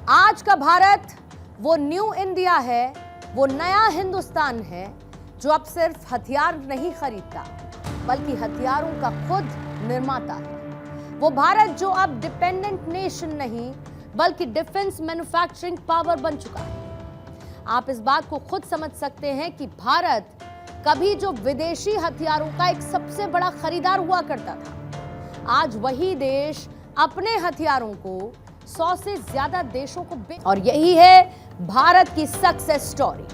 आज का भारत वो न्यू इंडिया है, वो नया हिंदुस्तान है जो अब सिर्फ हथियार नहीं खरीदता बल्कि हथियारों का खुद निर्माता है। वो भारत जो अब डिपेंडेंट नेशन नहीं बल्कि डिफेंस मैन्युफैक्चरिंग पावर बन चुका है। आप इस बात को खुद समझ सकते हैं कि भारत कभी जो विदेशी हथियारों का एक सबसे बड़ा खरीदार हुआ करता था, आज वही देश अपने हथियारों को 100 से ज्यादा देशों को बेच, और यही है भारत की सक्सेस स्टोरी।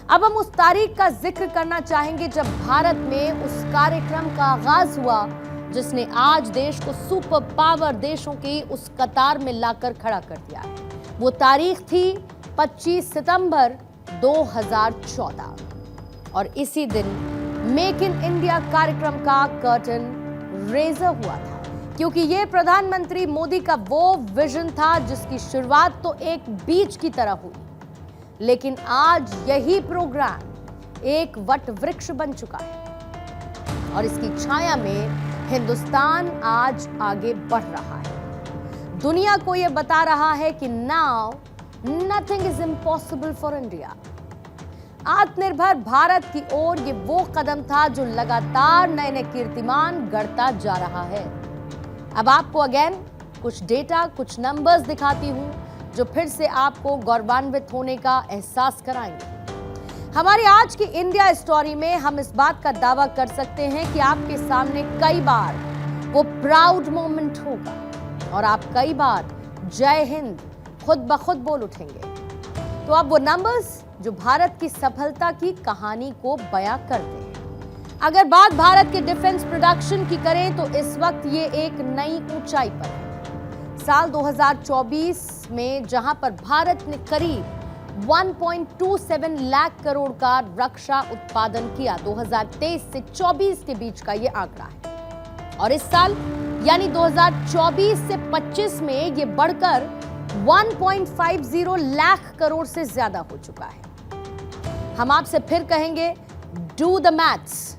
अब हम उस तारीख का जिक्र करना चाहेंगे जब भारत में उस कार्यक्रम का आगाज हुआ जिसने आज देश को सुपर पावर देशों की उस कतार में लाकर खड़ा कर दिया है। वो तारीख थी 25 सितंबर 2014 और इसी दिन मेक इन इंडिया कार्यक्रम का कर्टन रेजर हुआ था, क्योंकि ये प्रधानमंत्री मोदी का वो विजन था जिसकी शुरुआत तो एक बीज की तरह हुई, लेकिन आज यही प्रोग्राम एक वट वृक्ष बन चुका है और इसकी छाया में हिंदुस्तान आज आगे बढ़ रहा है। दुनिया को यह बता रहा है कि now nothing is impossible for India. आत्मनिर्भर भारत की ओर ये वो कदम था जो लगातार नए नए कीर्तिमान गढ़ता जा रहा है। अब आपको अगेन कुछ डेटा, कुछ नंबर्स दिखाती हूं जो फिर से आपको गौरवान्वित होने का एहसास कराएंगे। हमारी आज की इंडिया स्टोरी में हम इस बात का दावा कर सकते हैं कि आपके सामने कई बार वो प्राउड मोमेंट होगा और आप कई बार जय हिंद खुद ब खुद बोल उठेंगे। तो अब वो नंबर्स जो भारत की सफलता की कहानी को बयां करते हैं। अगर बात भारत के डिफेंस प्रोडक्शन की करें तो इस वक्त ये एक नई ऊंचाई पर है। साल 2024 में जहां पर भारत ने करीब 1.27 लाख करोड़ का रक्षा उत्पादन किया, 2023 से 24 के बीच का ये आंकड़ा है, और इस साल यानी 2024 से 25 में ये बढ़कर 1.50 लाख करोड़ से ज्यादा हो चुका है। हम आपसे फिर कहेंगे डू द मैथ्स,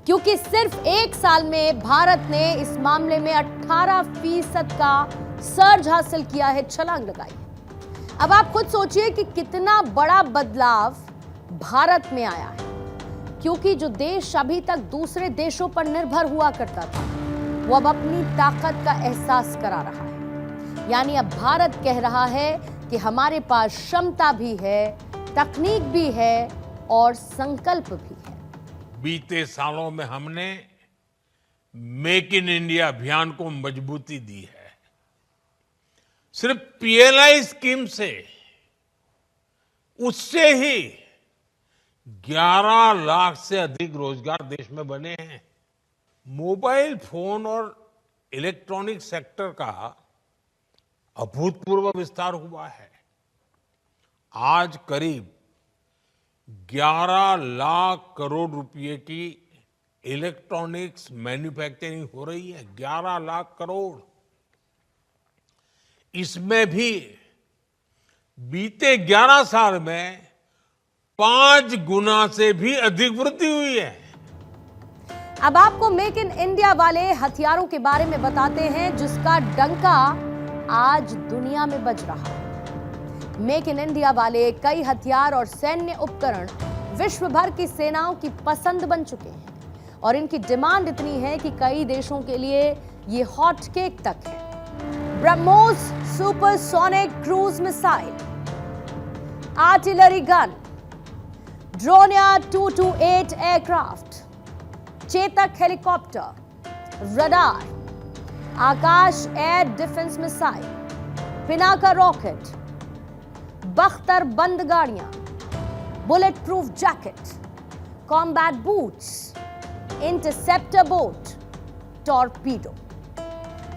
क्योंकि सिर्फ एक साल में भारत ने इस मामले में 18% का सर्ज हासिल किया है, छलांग लगाई है। अब आप खुद सोचिए कि कितना बड़ा बदलाव भारत में आया है, क्योंकि जो देश अभी तक दूसरे देशों पर निर्भर हुआ करता था वो अब अपनी ताकत का एहसास करा रहा है। यानी अब भारत कह रहा है कि हमारे पास क्षमता भी है, तकनीक भी है और संकल्प भी है। बीते सालों में हमने मेक इन इंडिया अभियान को मजबूती दी है। सिर्फ पीएलआई स्कीम से उससे ही 11 लाख से अधिक रोजगार देश में बने हैं। मोबाइल फोन और इलेक्ट्रॉनिक सेक्टर का अभूतपूर्व विस्तार हुआ है। आज करीब 11 लाख करोड़ रुपए की इलेक्ट्रॉनिक्स मैन्युफैक्चरिंग हो रही है। 11 लाख करोड़। इसमें भी बीते 11 साल में 5 गुना से भी अधिक वृद्धि हुई है। अब आपको मेक इन इंडिया वाले हथियारों के बारे में बताते हैं जिसका डंका आज दुनिया में बज रहा है। मेक इन इंडिया वाले कई हथियार और सैन्य उपकरण विश्व भर की सेनाओं की पसंद बन चुके हैं और इनकी डिमांड इतनी है कि कई देशों के लिए ये हॉट केक तक है। BrahMos supersonic cruise missile, artillery gun, Dornier 228 aircraft, Chetak helicopter, radar, Akash air defence missile, Pinaka rocket, बख्तर बंद गाड़ियां, bullet proof jacket, combat boots, interceptor boat, torpedo,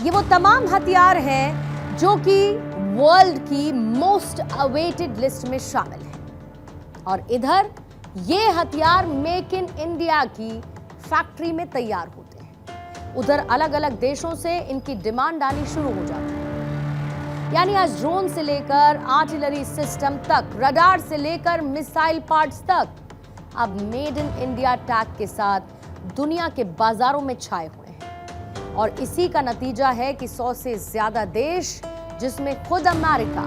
ये वो तमाम हथियार हैं जो कि वर्ल्ड की मोस्ट अवेटेड लिस्ट में शामिल हैं। और इधर ये हथियार मेक इन इंडिया की फैक्ट्री में तैयार होते हैं, उधर अलग अलग देशों से इनकी डिमांड आनी शुरू हो जाती है। यानी आज ड्रोन से लेकर आर्टिलरी सिस्टम तक, रडार से लेकर मिसाइल पार्ट्स तक अब मेड इन इंडिया टैग के साथ दुनिया के बाजारों में छाए हुए हैं। और इसी का नतीजा है कि 100 से ज्यादा देश जिसमें खुद अमेरिका,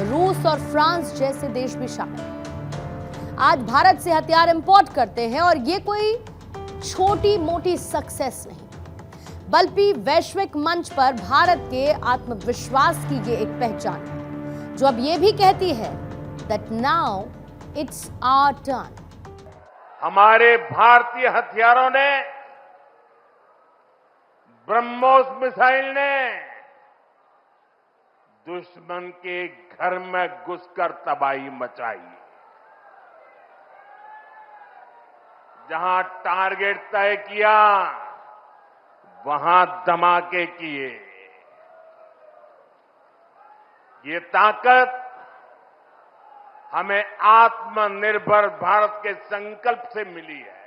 रूस और फ्रांस जैसे देश भी शामिल हैं। आज भारत से हथियार इंपोर्ट करते हैं और ये कोई छोटी मोटी सक्सेस नहीं, बल्कि वैश्विक मंच पर भारत के आत्मविश्वास की ये एक पहचान है, जो अब ये भी कहती है that now it's our turn. हमारे भारतीय हथियारों ने, ब्रह्मोस मिसाइल ने दुश्मन के घर में घुसकर तबाही मचाई। जहां टारगेट तय किया, वहां धमाके किए। ये ताकत हमें आत्मनिर्भर भारत के संकल्प से मिली है।